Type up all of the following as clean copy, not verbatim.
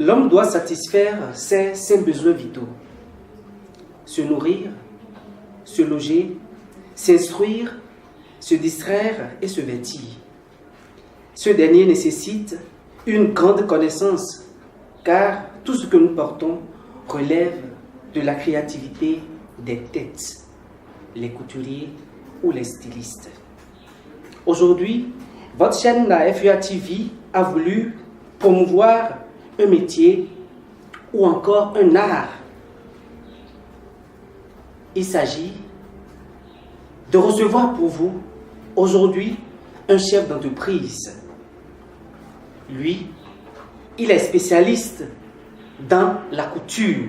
L'homme doit satisfaire ses besoins vitaux. Se nourrir, se loger, s'instruire, se distraire et se vêtir. Ce dernier nécessite une grande connaissance, car tout ce que nous portons relève de la créativité des têtes, les couturiers ou les stylistes. Aujourd'hui, votre chaîne, la FUA TV, a voulu promouvoir un métier ou encore un art. Il s'agit de recevoir pour vous aujourd'hui un chef d'entreprise. Lui, il est spécialiste dans la couture.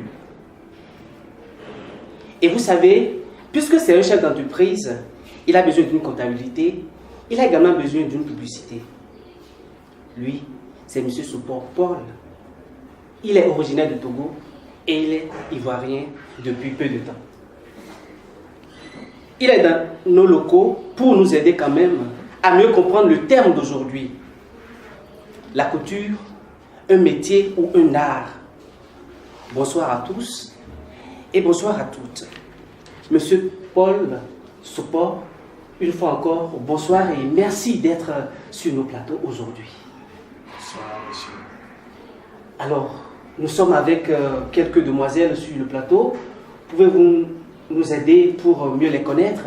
Et vous savez, puisque c'est un chef d'entreprise, il a besoin d'une comptabilité, il a également besoin d'une publicité. Lui, c'est M. Support Paul. Il est originaire de Togo et il est ivoirien depuis peu de temps. Il est dans nos locaux pour nous aider quand même à mieux comprendre le terme d'aujourd'hui. La couture, un métier ou un art. Bonsoir à tous et bonsoir à toutes. Monsieur Paul Support, une fois encore, bonsoir et merci d'être sur nos plateaux aujourd'hui. Bonsoir, monsieur. Alors, nous sommes avec quelques demoiselles sur le plateau. Pouvez-vous nous aider pour mieux les connaître?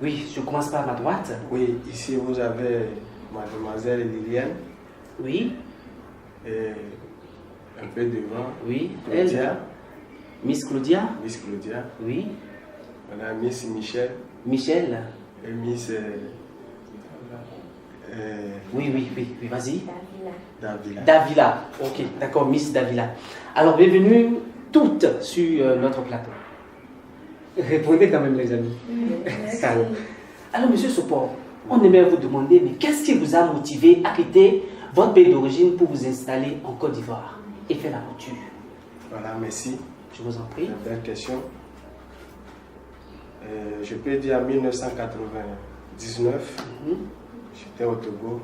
Oui, je commence par ma droite. Oui, ici vous avez mademoiselle Liliane. Oui. Et un peu devant. Oui. Claudia. Miss Claudia. Miss Claudia. Oui. On a Miss Michel. Michel. Et Miss. Oui, vas-y. Davila. Davila. Ok, d'accord, Miss Davila. Alors, bienvenue toutes sur notre plateau. Répondez quand même, les amis. Merci. Alors, monsieur Support, on aimerait vous demander, mais qu'est-ce qui vous a motivé à quitter votre pays d'origine pour vous installer en Côte d'Ivoire et faire la couture? Voilà, merci. Je vous en prie. Une belle question. Je peux dire en 1999, j'étais au Togo.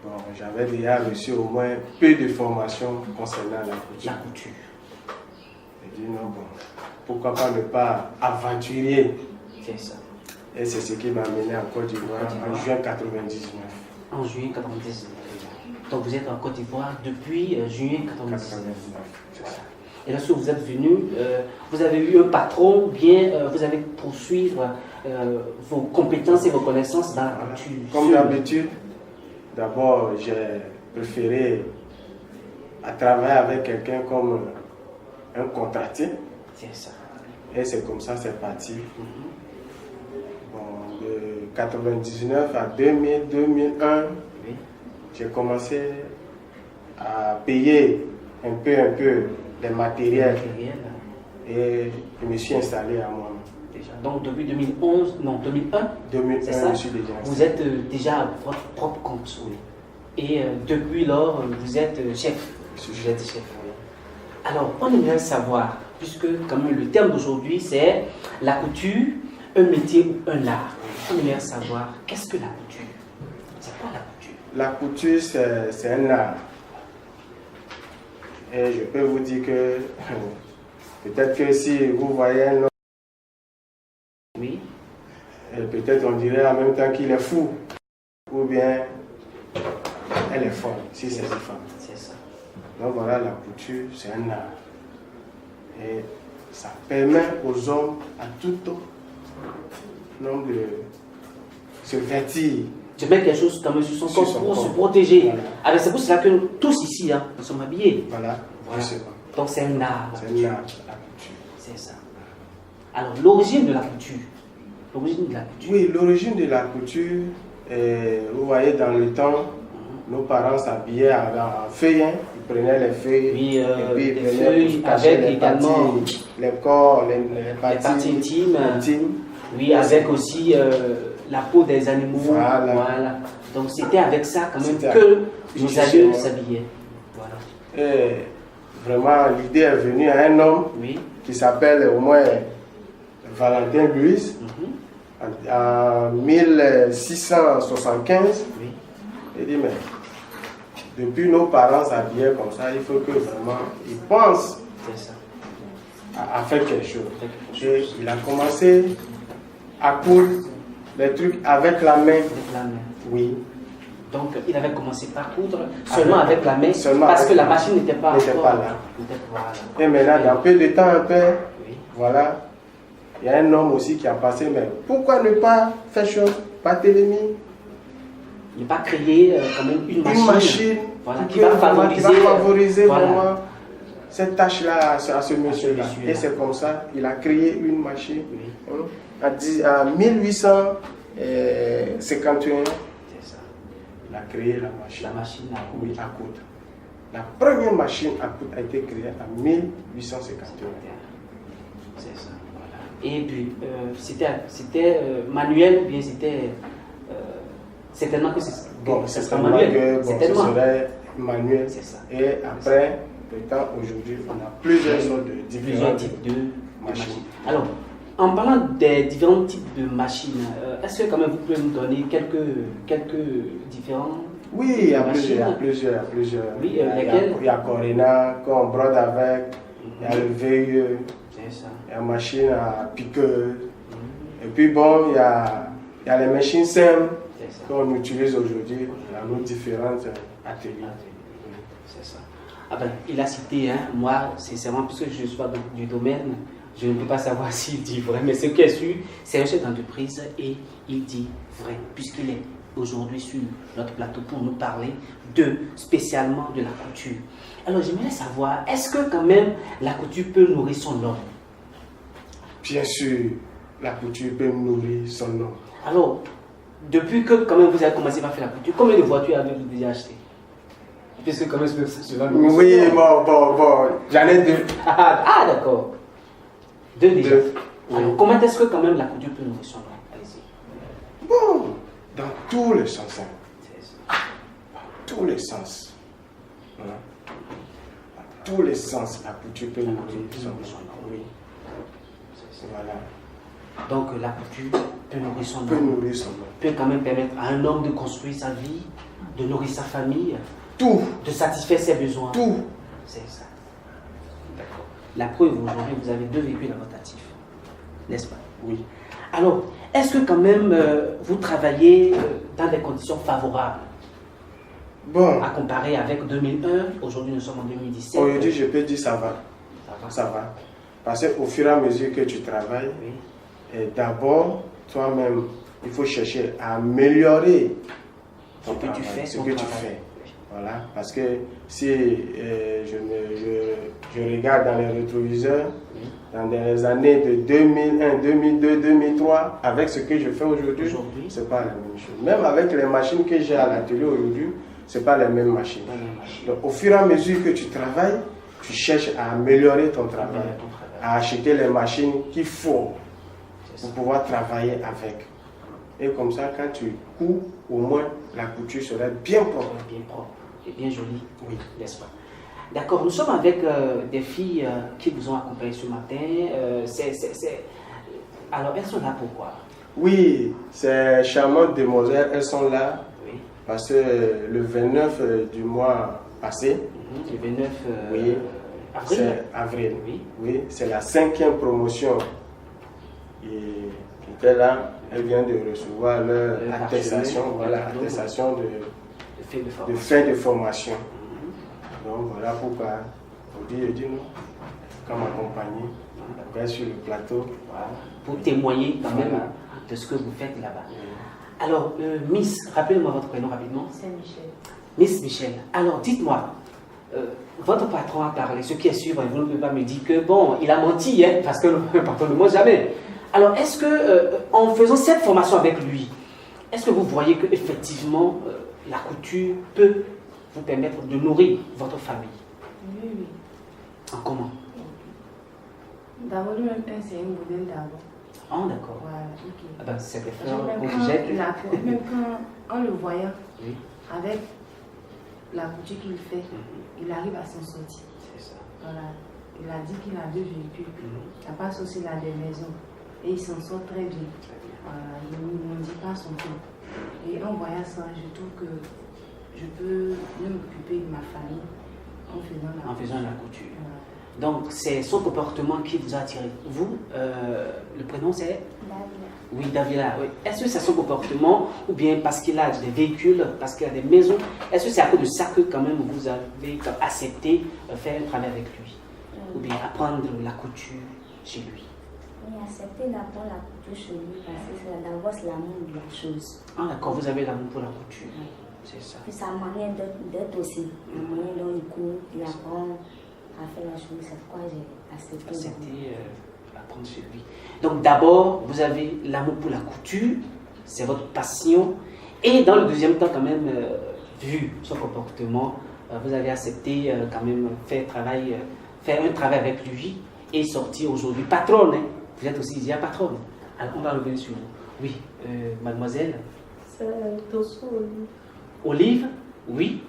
Bon, j'avais déjà reçu au moins peu de formation concernant la couture. La couture. J'ai dit non, bon, pourquoi pas ne pas aventurer. C'est ça. Et c'est ce qui m'a amené en Côte d'Ivoire en juin 1999. En juillet 1999. Donc vous êtes en Côte d'Ivoire depuis juillet 1999. C'est ça. Et lorsque vous êtes venu, vous avez eu un patron, bien vous avez poursuivre vos compétences et vos connaissances dans la couture. Comme d'habitude, d'abord j'ai préféré à travailler avec quelqu'un comme un contracté. C'est ça. Et c'est comme ça c'est parti. Bon, de 1999 à 2000, 2001, Oui. j'ai commencé à payer un peu les matériels et je me suis installé à moi-même. Déjà. Donc depuis 2011, non 2001, 2001, c'est ça? je suis déjà installé. Vous êtes déjà à votre propre compte. Oui. Et depuis lors, vous êtes chef. Vous êtes chef. Oui. Alors, on aimerait savoir, puisque comme le terme d'aujourd'hui, c'est la couture, un métier ou un art. On aimerait savoir, qu'est-ce que la couture? C'est quoi la couture? La couture, c'est un art. Et je peux vous dire que peut-être que si vous voyez un homme, Oui. peut-être on dirait en même temps qu'il est fou. Ou bien elle est folle, si c'est une femme. C'est ça. Donc voilà, la couture, c'est un art. Et ça permet aux hommes, à tout homme, de se vêtir. Je mets quelque chose comme sur son Sur corps son pour corps. se protéger. Voilà. Alors c'est pour cela que nous tous ici, nous sommes habillés. Voilà, Voilà. c'est ça. Donc c'est un art. C'est un art, la couture. C'est ça. Alors l'origine de la couture. L'origine de la couture. Oui, l'origine de la couture, vous voyez dans le temps, nos parents s'habillaient en feuilles, hein. Ils prenaient les feuilles, Oui, et puis ils des prenaient feuilles pour cacher avec également les corps, les les parties intimes. intimes. Oui, avec aussi la peau des animaux. Voilà. Donc c'était avec ça quand même C'était que nos justement. aïeux s'habillaient. Voilà. Et vraiment, l'idée est venue à un homme Oui. qui s'appelle au moins Valentin Louis en 1675. Oui. Il dit, mais depuis nos parents s'habillaient comme ça, il faut que vraiment ils pensent à faire quelque chose. Et il a commencé à coudre les trucs avec la main. Oui. Donc il avait commencé par coudre seulement avec la main, parce que la machine n'était pas là. Et maintenant, dans peu de temps, voilà, il y a un homme aussi qui a passé, mais pourquoi ne pas faire chose, Barthélemy? Ne pas créer quand même une machine voilà, qui va favoriser vraiment cette tâche-là à ce monsieur-là. Et c'est comme ça, il a créé une machine en 1851. Il a créé la machine. La machine à coudre. Oui, à coudre. La première machine à coudre a été créée en 1851. C'est ça. Voilà. Et puis, c'était manuel ou bien c'était. Certainement que c'est. Bon, c'est manuel. Ce serait manuel. C'est ça. Et après, aujourd'hui, on a plusieurs sortes de différents types de machines. Alors, en parlant des différents types de machines, est-ce que quand même vous pouvez nous donner quelques différents? Oui, il y a plusieurs. Oui, lesquels? Il y a Corina, qu'on brode avec, il y a le VIE, il y a la machine à piqueuse. Et puis bon, il y a les machines simples qu'on utilise aujourd'hui dans nos différents ateliers. C'est ça. Ah ben, il a cité, moi, sincèrement, puisque je suis du domaine, je ne peux pas savoir s'il dit vrai, mais ce qui est sûr, c'est un chef d'entreprise et il dit vrai, puisqu'il est aujourd'hui sur notre plateau pour nous parler spécialement de la couture. Alors j'aimerais savoir, est-ce que quand même la couture peut nourrir son homme? Bien sûr, la couture peut nourrir son homme. Alors, depuis que quand même vous avez commencé à faire la couture, combien de voitures avez-vous déjà achetées? Puisque quand même cela nous... Oui, bon, j'en ai 2. Ah d'accord. 2 déjà. 2. Alors, comment est-ce que quand même la couture peut nourrir son homme? Allez-y. Bon, dans tous les sens. Dans tous les sens. Voilà. Dans tous les sens, la couture peut nourrir son homme. Oui. Voilà. Donc la couture peut nourrir son homme. Peut quand même permettre à un homme de construire sa vie, de nourrir sa famille. Tout. De satisfaire ses besoins. Tout. C'est ça. D'accord. La preuve, aujourd'hui, vous avez 2 véhicules à votre actif. N'est-ce pas? Oui. Alors, est-ce que quand même vous travaillez dans des conditions favorables? Bon. À comparer avec 2001, aujourd'hui nous sommes en 2017. Aujourd'hui, je peux dire ça va. Ça va. Parce qu'au fur et à mesure que tu travailles, d'abord, toi-même, il faut chercher à améliorer ce que tu fais. Voilà, parce que si je regarde dans les rétroviseurs, dans les années de 2001, 2002, 2003, avec ce que je fais aujourd'hui, ce n'est pas la même chose. Même avec les machines que j'ai à l'atelier aujourd'hui, ce n'est pas les mêmes machines. Donc au fur et à mesure que tu travailles, tu cherches à améliorer ton travail, à acheter les machines qu'il faut pour pouvoir travailler avec. Et comme ça, quand tu couds, au moins la couture sera bien propre. Bien propre et bien jolie, oui, n'est-ce pas? D'accord, nous sommes avec des filles qui vous ont accompagné ce matin. Alors, elles sont là pourquoi? Oui, ces charmantes demoiselles, elles sont là parce que le 29 du mois passé, le 29 avril, c'est avril. Oui, c'est la 5e promotion. Et qui était là, elle vient de recevoir leur attestation, attestation de fin de formation. Donc voilà pourquoi aujourd'hui je dis non, comme accompagné, après sur le plateau. Voilà. Pour témoigner quand même de ce que vous faites là-bas. Alors, Miss, rappelez-moi votre prénom rapidement. C'est Michel. Miss Michel, alors dites-moi, votre patron a parlé, ce qui est sûr, vous ne pouvez pas me dire que bon, il a menti, parce que le patron ne ment jamais. Alors, est-ce que, en faisant cette formation avec lui, est-ce que vous voyez qu'effectivement, la couture peut vous permettre de nourrir votre famille? Oui. En comment? D'abord, lui-même, c'est un modèle d'abord. Ah, d'accord. Voilà, ok. Ah ben, c'est des Même quand en le voyant, avec la couture qu'il fait, il arrive à s'en sortir. C'est ça. Voilà. Il a dit qu'il a 2 véhicules. Il n'a pas aussi là des maisons. Et il s'en sort très bien. Voilà. Il ne dit pas son temps. Et en voyant ça, je trouve que je peux m'occuper faisant En faisant la couture. Donc, c'est son comportement qui vous a attiré. Vous, le prénom c'est Davila. Oui, Davila. Oui. Est-ce que c'est son comportement ou bien parce qu'il a des véhicules, parce qu'il a des maisons? Est-ce que c'est à cause de ça que quand même vous avez accepté de faire un travail avec lui? Ou bien apprendre la couture chez lui? Oui, accepter d'apprendre la couture chez lui parce que d'abord c'est l'amour de la chose. Ah d'accord, vous avez l'amour pour la couture. C'est ça. Puis sa manière d'être aussi. La manière dont il court, il apprend à faire la chose. C'est pourquoi j'ai accepté. Accepter apprendre chez lui. Donc d'abord, vous avez l'amour pour la couture, c'est votre passion. Et dans le deuxième temps, quand même, vu son comportement, vous avez accepté quand même faire un travail avec lui et sortir aujourd'hui patronne. Hein. Vous êtes aussi déjà patronne. Alors on va revenir sur vous. Oui, mademoiselle. C'est Tosso Olive. Olive, oui.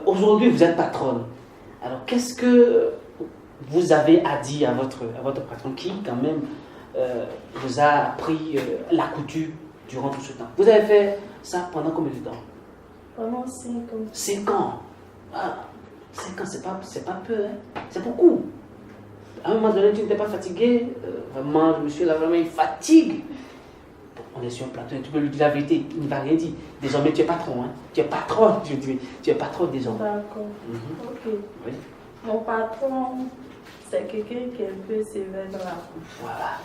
Aujourd'hui, vous êtes patronne. Alors qu'est-ce que vous avez à dire à votre patron qui, quand même, vous a appris la couture durant tout ce temps? Vous avez fait ça pendant combien de temps? Pendant 5 ans. 5 ans. Ah, 5 ans, c'est pas peu, hein? C'est beaucoup. À un moment donné, tu n'étais pas fatigué. Vraiment, le monsieur là, vraiment, il fatigue. Bon, on est sur un plateau, tu peux lui dire la vérité, il ne va rien dire. Désormais, tu es patron, hein? Tu es patronne, je dis. Tu es patron désormais. D'accord. Ok. Oui. Mon patron, c'est quelqu'un qui est un peu sévère dans la couche. Voilà.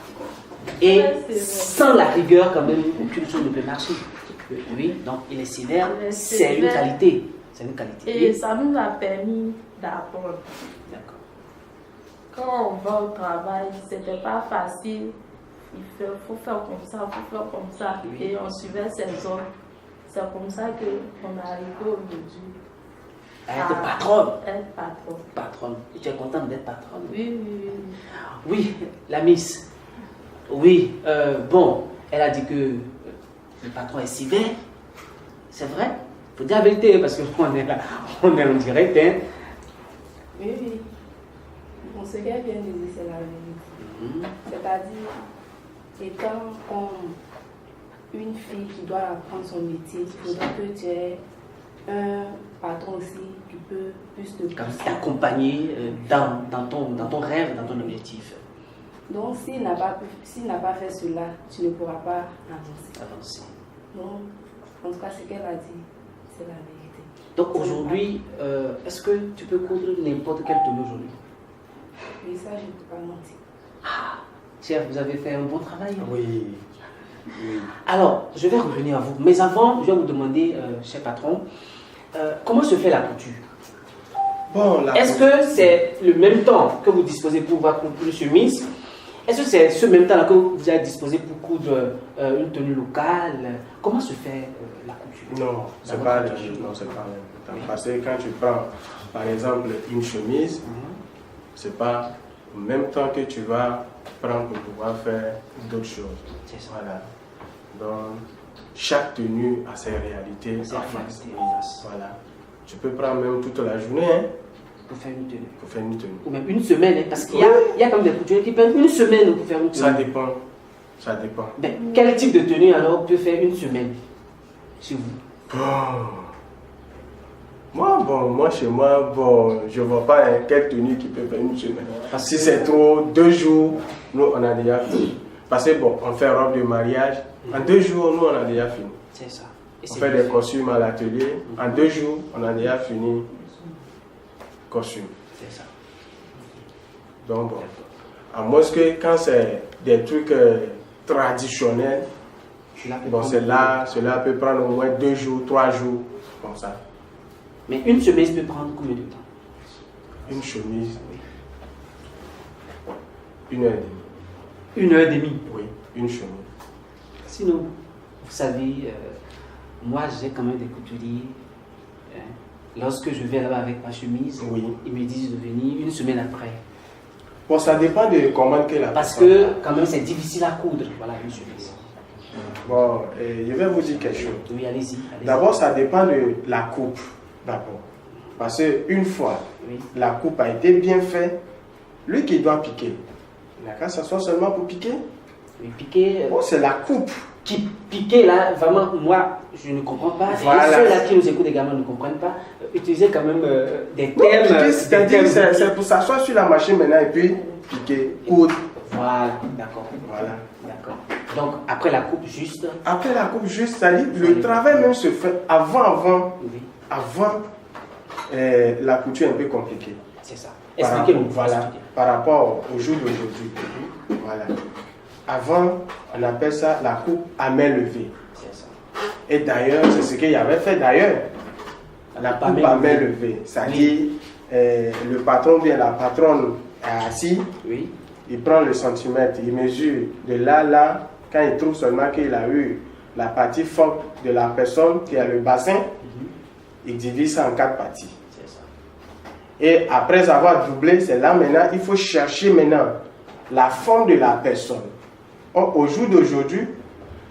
Et Ouais, c'est vrai. sans la rigueur, quand même, aucune chose ne peut marcher. Oui, donc il est sévère, Il est c'est une sévère. qualité. C'est une qualité. Et ça nous a permis d'apprendre. D'accord. Quand on va au travail, c'était pas facile. Il faut faire comme ça, faut faire comme ça. Oui. Et on suivait ses ordres. C'est comme ça qu'on est arrivé aujourd'hui. Être patronne. Être patron. Patronne. Et tu es contente d'être patronne? Oui, oui, oui. Oui, la Miss. Oui, bon, elle a dit que le patron est sévère. C'est vrai? Il faut dire la vérité parce qu'on est là, on est en direct. Hein? Oui, oui. Bon, ce qu'elle vient de dire, c'est la vérité. C'est-à-dire, étant comme une fille qui doit apprendre son métier, il faudrait que tu aies un patron aussi qui peut plus te Comme pousser. t'accompagner dans ton rêve, dans ton objectif. Donc, s'il n'a pas fait cela, tu ne pourras pas avancer. Avancer. Donc, en tout cas, ce qu'elle a dit, c'est la vérité. Donc aujourd'hui, est-ce que tu peux coudre n'importe quelle tenue aujourd'hui? Oui, ça, je ne peux pas mentir. Chef, vous avez fait un bon travail. Hein? Oui. Alors, je vais revenir à vous. Mais avant, je vais vous demander, cher patron, comment se fait la couture? Bon, Est-ce que c'est le même temps que vous disposez pour pouvoir coudre une chemise? Est-ce que c'est ce même temps-là que vous avez disposé pour coudre une tenue locale? Comment se fait la couture? Non, c'est pas le même temps. Parce que quand tu prends, par exemple, une chemise, c'est pas au même temps que tu vas prendre pour pouvoir faire d'autres choses. C'est ça. Voilà. Donc, chaque tenue a ses réalités C'est en la face. réalité en face. Voilà. Tu peux prendre même toute la journée hein, Pour faire une tenue. pour faire une tenue. Ou même une semaine, hein, parce qu'il y a comme des couturiers qui prennent une semaine pour faire une tenue. Ça dépend. Ça dépend. Ben, quel type de tenue alors peut faire une semaine chez vous? Moi, chez moi, je ne vois pas quelle tenue qui peut faire une semaine. Parce Si que- c'est trop, 2 jours, nous, on a déjà fini. Parce que, bon, on fait robe de mariage. En 2 jours, nous, on a déjà fini. C'est ça. Et On c'est fait des costumes à l'atelier. En 2 jours, on a déjà fini costume. C'est ça. Donc, bon, à moins que quand c'est des trucs traditionnels, bon, cela peut prendre au moins 2 jours, 3 jours, comme ça. Mais une chemise peut prendre combien de temps? Une chemise, 1h30. 1h30. Oui, une chemise. Sinon, vous savez, moi j'ai quand même des couturiers. Hein. Lorsque je vais là-bas avec ma chemise, Oui. ils me disent de venir une semaine après. Bon, ça dépend de comment que la Parce personne- que quand même c'est difficile à coudre. Voilà, une chemise. Bon, je vais vous dire quelque chose. Oui, allez-y. D'abord, ça dépend de la coupe. D'abord. Parce qu'une fois, Oui. la coupe a été bien faite, lui qui doit piquer, il n'a qu'à s'asseoir seulement pour piquer. Oui, piquer. Bon, c'est la coupe qui piquait là, vraiment, moi, je ne comprends pas. Voilà. Et ceux-là qui nous écoutent également ne comprennent pas. Utiliser quand même des Non, termes. piquer, des c'est-à-dire, termes- c'est pour s'asseoir sur la machine maintenant et puis piquer, coudre. Voilà, d'accord. Voilà. D'accord. Donc, après la coupe, juste. Après la coupe, juste, c'est-à-dire, le travail même se fait avant, Oui, la couture est un peu compliquée. c'est ça. Par Expliquez-nous. rapport, voilà, expliquez. par rapport au jour d'aujourd'hui. Voilà. Avant, on appelle ça la coupe à main levée. C'est ça. Et d'ailleurs, c'est ce qu'il y avait fait d'ailleurs. La coupe à main levée. C'est-à-dire, le patron bien la patronne est assis, Oui. il prend le centimètre, il mesure de là, là, quand il trouve seulement qu'il a eu la partie forte de la personne qui a le bassin, il divise ça en 4 parties. C'est ça. Et après avoir doublé, c'est là maintenant, il faut chercher maintenant la forme de la personne. Or, au jour d'aujourd'hui,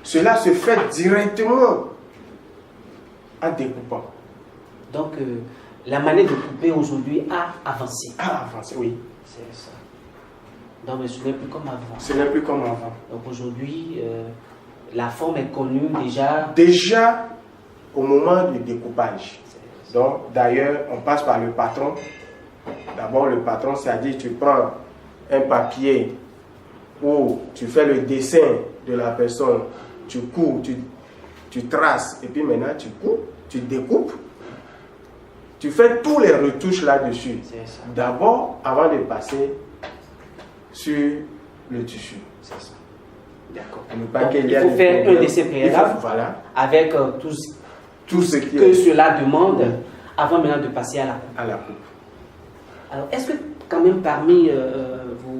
cela se fait directement en découpant. Donc, la manière de couper aujourd'hui a avancé. Ah, avancé, oui. C'est ça. Donc, mais ce n'est plus comme avant. Ce n'est plus comme avant. Donc, aujourd'hui, la forme est connue déjà. Déjà, au moment du découpage. Donc, d'ailleurs, on passe par le patron. D'abord, le patron, c'est-à-dire tu prends un papier où tu fais le dessin de la personne, tu coupes, tu traces, et puis maintenant tu coupes, tu découpes, tu fais tous les retouches là-dessus. C'est ça. D'abord, avant de passer sur le tissu. C'est ça. D'accord. Pour ne pas Donc, qu'il y il ait faut des faire un problèmes. dessin préalable Voilà. avec Tout ce qui que est cela demande avant maintenant de passer à la coupe. à la coupe. Alors, est-ce que quand même parmi vous,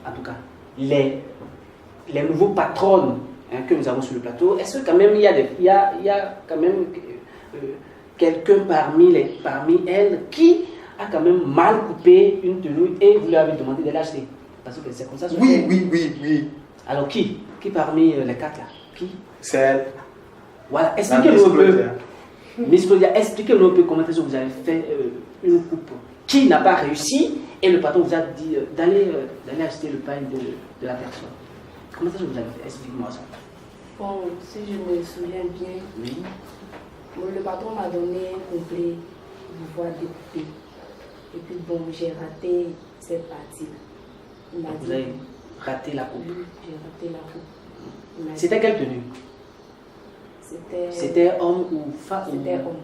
en tout cas, les nouveaux patrons que nous avons sur le plateau, est-ce que quand même il y a quand même quelqu'un parmi elles qui a quand même mal coupé une tenue et vous lui avez demandé de l'acheter? Parce que c'est comme ça. Oui, oui, oui, oui. Alors qui parmi les 4 là? Qui? C'est Voilà, la expliquez-nous un peu. Claudia. Miss Claudia, expliquez-nous un peu comment est-ce que vous avez fait une coupe qui n'a pas réussi et le patron vous a dit d'aller acheter le pain de la personne. Comment est-ce que vous avez fait? Expliquez-moi ça. Bon, si je me souviens bien, Oui. bon, le patron m'a donné un complet pour pouvoir découper. Et puis bon, j'ai raté cette partie. Il m'a Vous dit, avez raté la coupe. oui, j'ai raté la coupe. Il m'a dit, C'était quelle tenue? C'était homme ou femme? C'était homme.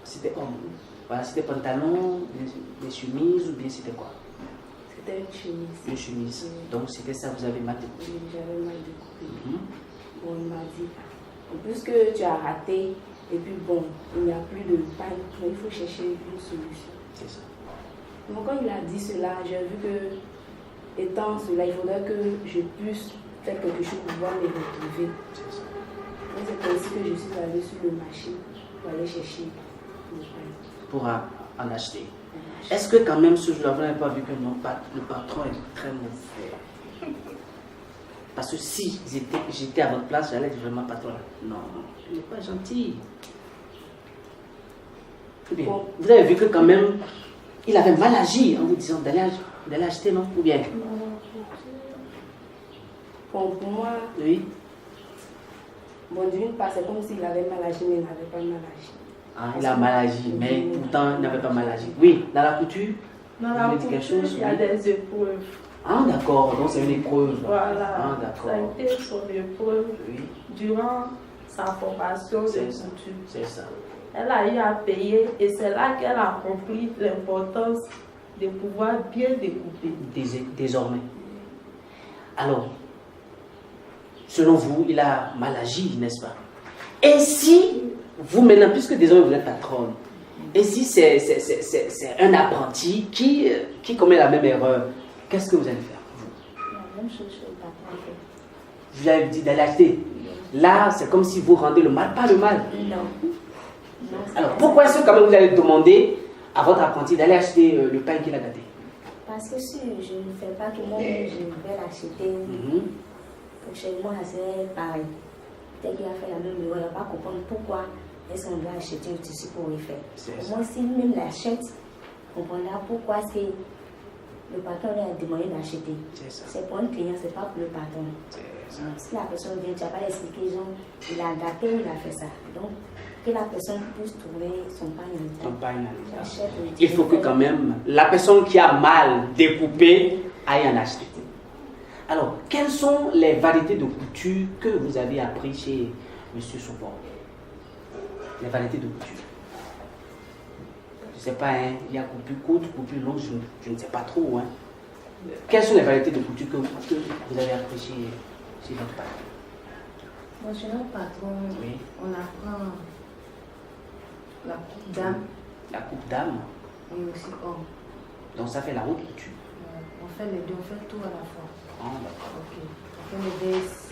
C'était homme. Voilà, c'était pantalon, des chemises ou bien c'était quoi? C'était une chemise. Une chemise. Oui. Donc c'était ça, vous avez mal découpé. Oui, j'avais mal découpé. Mhm. Bon, il m'a dit, en plus que tu as raté, et puis bon, il n'y a plus de pain, il faut chercher une solution. C'est ça. Donc quand il a dit cela, j'ai vu que, étant cela, il faudrait que je puisse faire quelque chose pour pouvoir les retrouver. C'est ça. Donc c'est ainsi que je suis allée sur le marché pour aller chercher le pain. Pour en acheter. Est-ce que quand même ce jour-là, vous n'avez pas vu que non, le patron est très mauvais? Parce que si j'étais à votre place, j'allais dire vraiment patron. Non, il n'est pas gentil. Ou bien, Bon. vous avez vu que quand même, il avait mal agi en vous disant d'aller acheter, non? Ou bien? Bon, pour moi, Oui. bon, d'une part, c'est comme s'il avait mal agi, mais il n'avait pas mal agi. Ah, il a mal agi, mais pourtant il n'avait pas mal agi. Oui, dans la couture, Dans vous la voulez dire quelque couture, chose? il y a Oui. des épreuves. Ah, d'accord, donc c'est une épreuve. Voilà. Ah, Ça d'accord. a été son épreuve Oui, durant sa formation de c'est ça. couture. C'est ça. Elle a eu à payer et c'est là qu'elle a compris l'importance de pouvoir bien découper. Désormais. Alors, selon vous, il a mal agi, n'est-ce pas? Et si, vous maintenant, puisque désormais vous êtes patronne, et si c'est un apprenti qui commet la même erreur, qu'est-ce que vous allez faire? La même chose que le patron fait. Vous avez dit d'aller acheter. Là, c'est comme si vous rendez le mal, pas le mal. Non. Non, c'est Alors, pas pourquoi ça. est-ce que quand même vous allez demander à votre apprenti d'aller acheter le pain qu'il a gâté? Parce que si je ne fais pas tout le monde, je vais l'acheter. Mhm. Pour chez moi, c'est pareil. Dès qu'il a fait la même erreur, il ne va pas comprendre pourquoi est-ce qu'on doit acheter un tissu pour y faire. C'est Au ça. moins, s'il même l'achète, il comprendra pourquoi c'est le patron lui a demandé d'acheter. C'est ça. C'est pour un client, c'est pas pour le patron. C'est ça. Donc, si la personne vient, tu vas pas l'expliquer, genre, il a gâté ou il a fait ça. Donc, que la personne puisse trouver son pain Ton en pain en état. état. Il faut que quand même la personne qui a mal découpé aille en acheter. Alors, quelles sont les variétés de couture que vous avez appris chez M. Souport? Les variétés de couture. Je ne sais pas, hein, il y a coupure courte, coupure longue, je ne sais pas trop. Hein. Quelles sont les variétés de couture que vous avez appris chez votre patron? Bon, chez notre patron, Oui. on apprend la coupe dame La coupe dame, et aussi homme. donc ça fait la haute couture. On fait les deux, on fait tout à la fois. Ah, d'accord. Ok. On fait les vestes,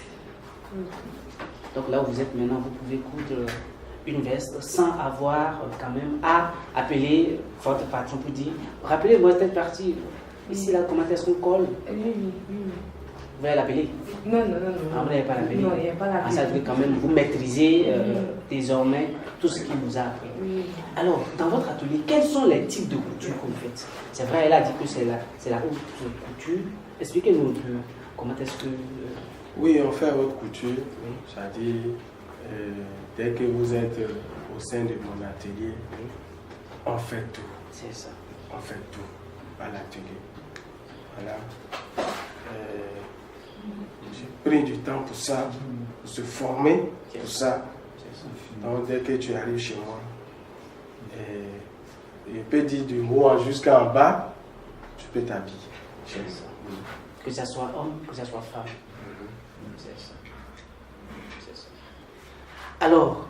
tout. Donc là où vous êtes maintenant, vous pouvez coudre une veste sans avoir quand même à appeler votre patron pour dire rappelez-moi cette partie. Ici, là, comment est-ce qu'on colle? Oui. Vous allez l'appeler? Non. Ah, vous n'avez pas l'appeler? Non, il n'y a pas la Ah, ça veut dire quand même vous maîtrisez désormais tout ce qu'il vous a appris. Oui. Alors, dans votre atelier, quels sont les types de couture que vous faites? C'est vrai, elle a dit que c'est la haute couture. Expliquez-nous un peu comment est-ce que... Oui, on fait haute couture. Oui. C'est-à-dire, dès que vous êtes au sein de mon atelier, on fait tout. C'est ça. On fait tout à l'atelier. Voilà. J'ai pris du temps pour ça, pour se former pour ça. C'est ça. Donc, dès que tu arrives chez moi, je peux dire du haut jusqu'en bas, tu peux t'habiller. C'est ça. Que ce soit homme, que ce soit femme. C'est ça. C'est ça. Alors,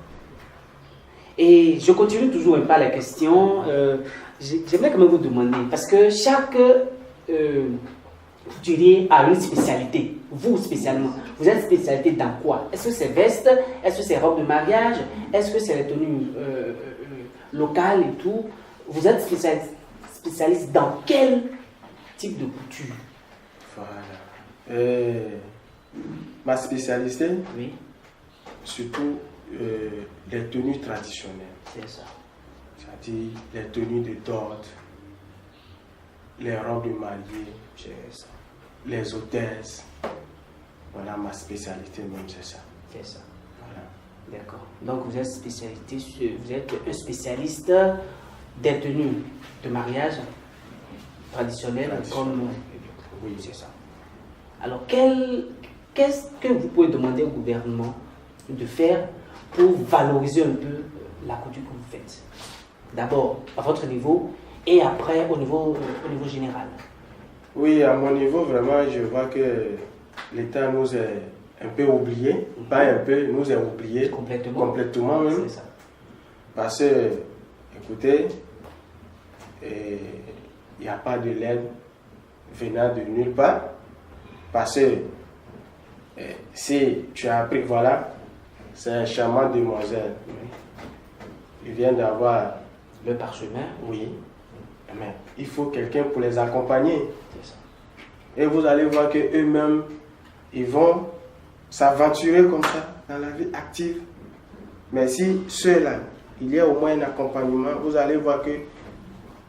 et je continue toujours un peu la question. J'aimerais quand même vous demander, parce que chaque couturier a une spécialité. Vous, spécialement, vous êtes spécialité dans quoi? Est-ce que c'est veste? Est-ce que c'est robe de mariage? Est-ce que c'est les tenues locales et tout? Vous êtes spécialiste dans quel type de couture? Voilà. Ma spécialité, Oui, surtout les tenues traditionnelles. c'est ça. C'est-à-dire les tenues de dot, les robes de mariée, C'est ça. les hôtesses. Voilà ma spécialité même, c'est ça. C'est ça. Voilà. D'accord. Donc vous êtes vous êtes un spécialiste des tenues de mariage traditionnelles comme... Oui, c'est ça. Alors qu'est-ce que vous pouvez demander au gouvernement de faire pour valoriser un peu la couture que vous faites? D'abord à votre niveau et après au niveau général. Oui, à mon niveau, vraiment, je vois que l'État nous a un peu oubliés, pas un peu, nous a oubliés complètement même. C'est ça. Parce que, écoutez, il n'y a pas de l'aide venant de nulle part. Parce que si tu as appris, voilà, c'est un charmant demoiselle. Ils viennent d'avoir, Le parchemin, oui, mais il faut quelqu'un pour les accompagner. c'est ça. Et vous allez voir qu'eux-mêmes, ils vont s'aventurer comme ça dans la vie active. Mais si ceux-là, il y a au moins un accompagnement, vous allez voir que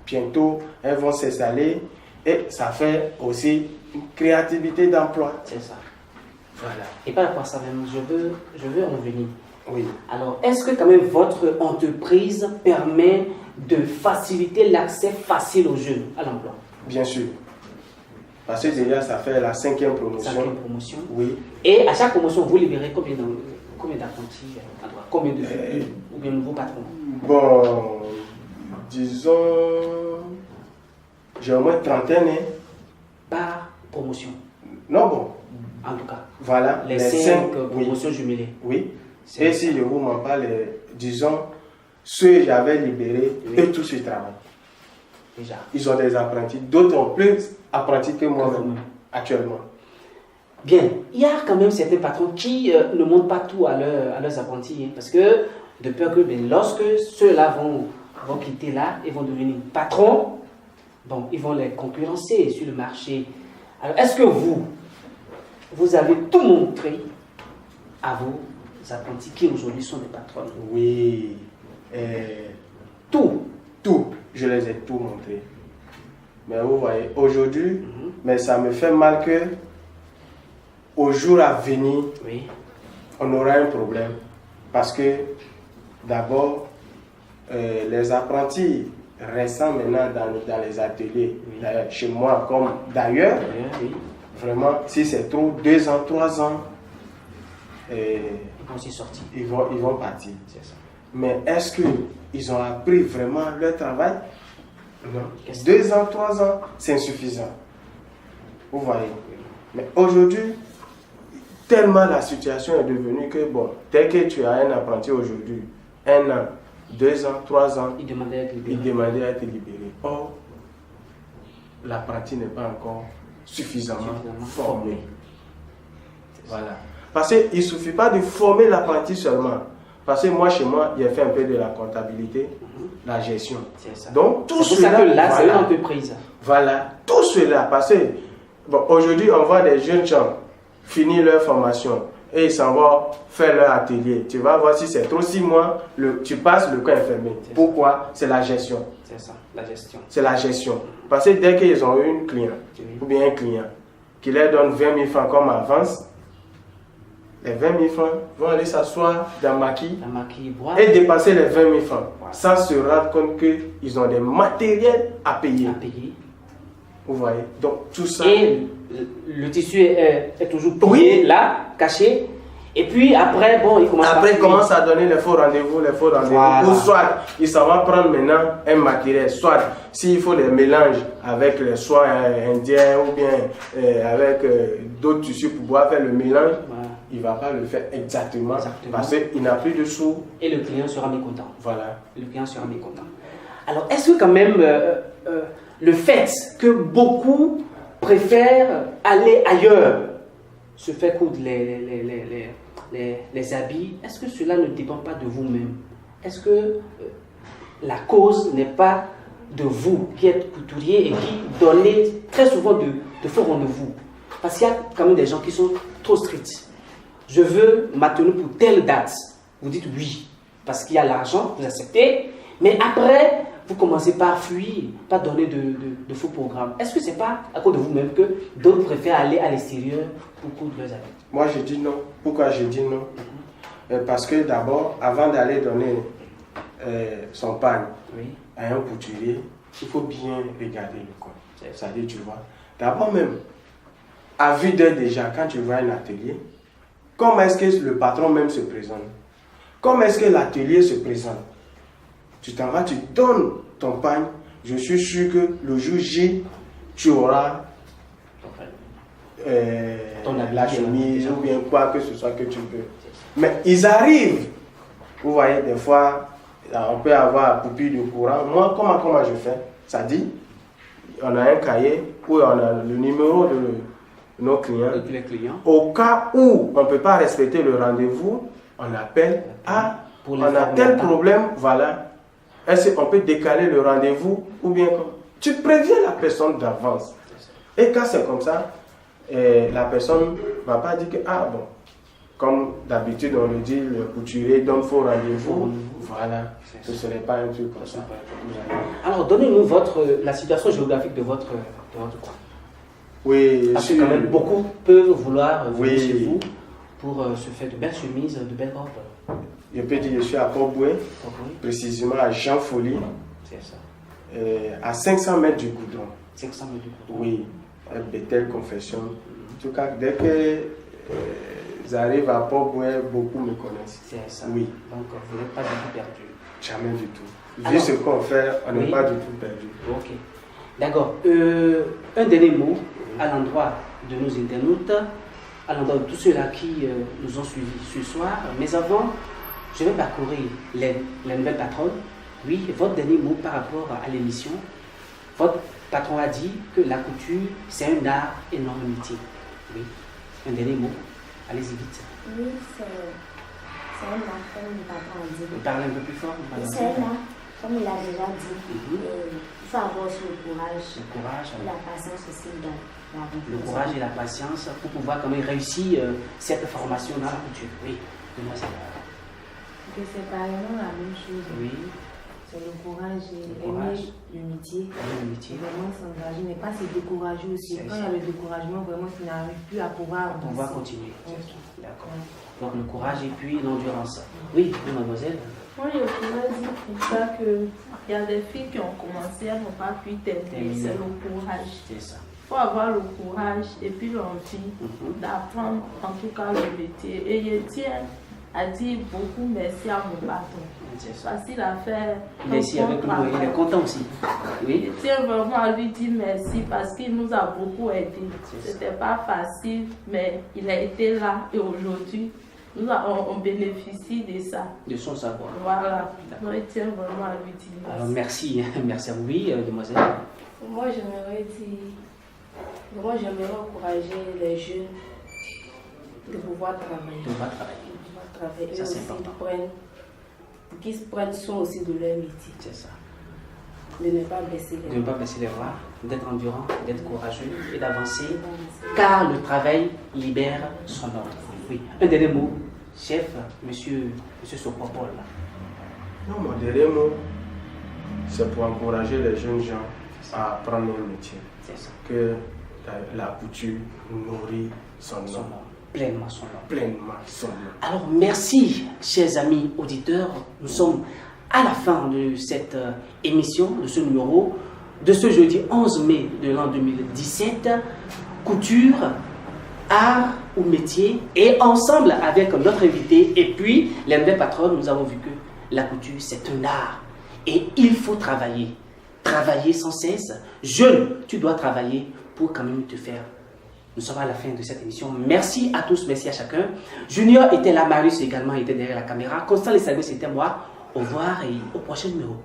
bientôt, elles vont s'installer et ça fait aussi une créativité d'emploi. C'est ça. Voilà. Et par rapport à ça même, je veux en venir. Oui. Alors, est-ce que quand même votre entreprise permet de faciliter l'accès facile aux jeunes à l'emploi? Bien sûr. Parce que déjà, ça fait la 5e promotion. 5e promotion. Oui. Et à chaque promotion, vous libérez combien d'apprentis, combien de ou bien de nouveaux patrons? Bon, disons, j'ai au moins une trentaine. Hein. Par promotion, Non, bon, en tout cas. voilà. Les 5 oui. promotions jumelées. Oui. C'est Et si je vous m'en parle, disons, ceux que j'avais libérés, Oui. eux tous ils travaillent. Déjà. Ils ont des apprentis. D'autres ont plus apprentis que Que moi-même, vous-même. actuellement. Bien, il y a quand même certains patrons qui ne montrent pas tout à leurs apprentis, hein, parce que de peur que lorsque ceux-là vont quitter là et vont devenir patrons, bon, ils vont les concurrencer sur le marché. Alors, est-ce que vous avez tout montré à vos apprentis qui aujourd'hui sont des patrons? Oui. Tout. Tout. Je les ai tout montré. Mais vous voyez, aujourd'hui, mais ça me fait mal que au jour à venir, Oui. on aura un problème. Parce que d'abord, les apprentis récents maintenant dans les ateliers, d'ailleurs, chez moi comme d'ailleurs, Oui. vraiment, si c'est trop, 2 ans, 3 ans, Ils vont aussi sortir. ils vont partir. C'est ça. Mais est-ce qu'ils ont appris vraiment leur travail? Non. Qu'est-ce 2 ans, 3 ans, c'est insuffisant. Vous voyez. Mais aujourd'hui, tellement la situation est devenue que, bon, dès que tu as un apprenti aujourd'hui, 1 an, 2 ans, 3 ans, Ils demandaient à être libérés. il demandait à être libéré. Or, l'apprenti n'est pas encore suffisamment formé. Voilà. Parce qu'il ne suffit pas de former l'apprenti seulement. Parce que moi, chez moi, j'ai fait un peu de la comptabilité, la gestion. C'est ça. Donc, tout C'est pour ça cela, que là, c'est une voilà. entreprise. Voilà, tout cela, parce que bon, aujourd'hui, on voit des jeunes gens finir leur formation et ils s'en vont faire leur atelier. Tu vas voir si c'est trop 6 mois, tu passes le cas infirmier. Pourquoi? C'est la gestion. C'est ça, la gestion. C'est la gestion. Parce que dès qu'ils ont eu une client, ou bien un client, qui leur donne 20 000 francs comme avance, les 20 000 francs vont aller s'asseoir dans le maquis La maquille boit. et dépenser les 20 000 francs Voilà. sans se rendre compte qu'ils ont des matériels à payer. À payer. Vous voyez? Donc tout ça. Et le tissu est toujours plié là, caché. Et puis après, bon, il commence Après, à il commence à donner les faux rendez-vous, Voilà. Ou soit, il s'en va prendre maintenant un matériel. Soit, s'il faut les mélanges avec les soins indiens ou bien avec d'autres tissus pour pouvoir faire le mélange, Voilà. il ne va pas le faire exactement. Exactement. Parce qu'il n'a plus de sous. Et le client sera mécontent. Voilà. Le client sera mécontent. Alors, est-ce que quand même le fait que beaucoup préfèrent aller ailleurs, se faire coudre les habits, est-ce que cela ne dépend pas de vous-même? Est-ce que la cause n'est pas de vous qui êtes couturier et qui donnez très souvent de faux rendez-vous? Parce qu'il y a quand même des gens qui sont trop stricts. Je veux ma tenue pour telle date. Vous dites oui, parce qu'il y a l'argent, vous acceptez, mais après, vous commencez par fuir, par donner de faux programmes. Est-ce que ce n'est pas à cause de vous-même que d'autres préfèrent aller à l'extérieur pour coudre leurs habits? Moi, je dis non. Pourquoi je dis non? Parce que d'abord, avant d'aller donner son pagne Oui. à un couturier, il faut bien regarder le coin. C'est-à-dire, tu vois, d'abord même, à vue d'œil déjà, quand tu vois un atelier, comment est-ce que le patron même se présente? Comment est-ce que l'atelier se présente? Tu t'en vas, tu donnes ton pagne. Je suis sûr que le jour J, tu auras la chemise ou bien quoi que ce soit que tu veux. Mais ils arrivent. Vous voyez, des fois, on peut avoir pupille de courant. Moi, comment je fais? Ça dit, on a un cahier où on a le numéro de nos clients. De tous les clients. Au cas où on ne peut pas respecter le rendez-vous, on appelle on a tel problème, voilà. Est-ce qu'on peut décaler le rendez-vous ou bien tu préviens la personne d'avance. Et quand c'est comme ça, la personne ne va pas dire que, ah bon, comme d'habitude on le dit, le couturier donne faux rendez-vous. Voilà, ce ne serait pas un truc comme ça. Alors, donnez-nous la situation géographique de votre coin. Oui, parce que quand même, beaucoup peuvent vouloir venir chez vous pour se faire de belles chemises, de belles robes. Je peux dire que je suis à Port-Boué, précisément à Jean-Folie, c'est ça. À 500 mètres du goudron. 500 mètres du goudron. Oui, à Bethel Confession. En tout cas, dès qu'ils arrivent à Port-Boué, beaucoup me connaissent. C'est ça. Oui. Donc, vous n'êtes pas du tout perdu. Jamais du tout. Vu ce qu'on fait, on n'est pas du tout perdu. Ok. D'accord. Un dernier mot à l'endroit de nos internautes, à l'endroit de tous ceux-là qui nous ont suivis ce soir. Mais avant, je vais parcourir les nouvelles patronnes. Oui, votre dernier mot par rapport à l'émission. Votre patron a dit que la couture, c'est un art et non un métier. Oui, un dernier mot. Allez-y vite. Oui, c'est un art, comme le patron a dit. Vous parlez un peu plus fort. C'est un art, comme il a déjà dit. Il faut avoir aussi le courage. Le courage. Et la patience aussi dans la le courage et la patience pour pouvoir quand même réussir cette formation dans la couture. Oui, de moi c'est c'est carrément la même chose. Oui. C'est le courage et Le courage. aimer le métier. Aimer le métier. Vraiment s'engager, mais pas se décourager aussi. C'est Quand ça. il y a le découragement, vraiment, tu n'arrives plus à pouvoir On va avancer. continuer. Ok. D'accord. Donc le courage et puis l'endurance. Oui, mademoiselle. Moi, je pourrais dire pour ça qu'il y a des filles qui ont commencé, elles n'ont pas pu terminer. C'est le courage. C'est ça. Il faut avoir le courage et puis l'envie d'apprendre en tout cas le métier. Et je tiens à dire beaucoup merci à mon patron. C'est ça. Facile à faire. Il est ici avec nous, il est content aussi. Oui. Je tiens vraiment à lui dire merci parce qu'il nous a beaucoup aidés. C'était pas facile, mais il a été là et aujourd'hui, on bénéficie de ça. De son savoir. Voilà. Donc, je tiens vraiment à lui dire merci. Alors merci, merci à vous, oui, demoiselle. Moi, j'aimerais encourager les jeunes de pouvoir travailler. On va travailler. De pouvoir travailler. Ça, Et c'est aussi important. qu'ils prennent soin aussi de leur métier. C'est ça. De ne pas baisser les De ne pas baisser les bras, d'être endurant, d'être courageux et d'avancer, bras. car le travail libère son ordre. Oui. Un dernier mot, chef, monsieur Sopopol. Non, mon dernier mot, c'est pour encourager les jeunes gens à apprendre un métier. C'est ça. Que la couture nourrit son Son nom, nom, pleinement son nom. pleinement son nom. Alors merci, chers amis auditeurs. Nous sommes à la fin de cette émission, de ce numéro, de ce jeudi 11 mai de l'an 2017. Couture, art ou métier. Et ensemble avec notre invité et puis les mêmes patrons, nous avons vu que la couture, c'est un art. Et il faut travailler. Travailler sans cesse. Jeune, tu dois travailler pour quand même te faire. Nous sommes à la fin de cette émission. Merci à tous, merci à chacun. Junior était là, Marius également était derrière la caméra. Constant les services, c'était moi. Au revoir et au prochain numéro.